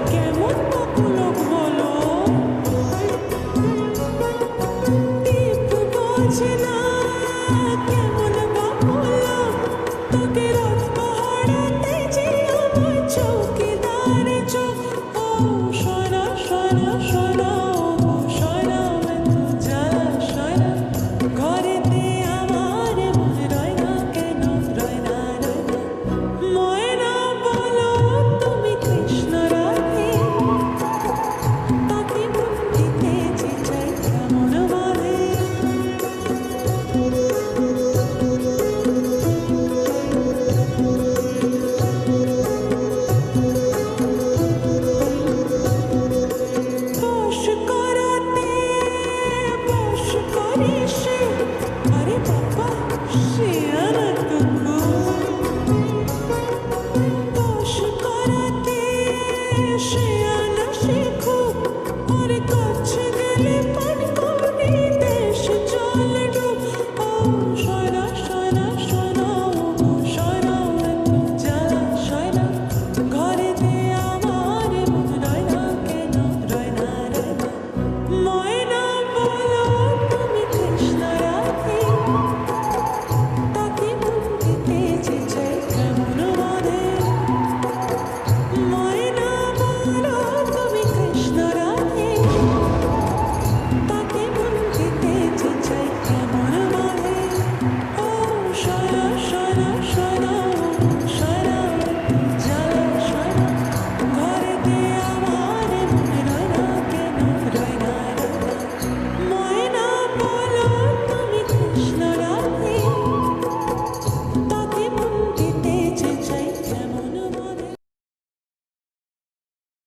কেমন বকুলক বলো টিপ বোঝে না কেমন বকুলক তোকে রাত পাহাড়াতে যে আমার চৌকিদার চোখ ও সোনা সোনা সোনা ও সোনা তো জ্বালা সোনা ঘরেতে আমার মন রয় না কেন রয় না রয় না ময়না বলো তুমি কৃষ্ণ রাধে তাকে মন দিতে যে চাই কেমন বাধে বশ করাতে বশ করে সে আরে বাবা সে আনন্দকু বশ করাতে সে আনা শেখো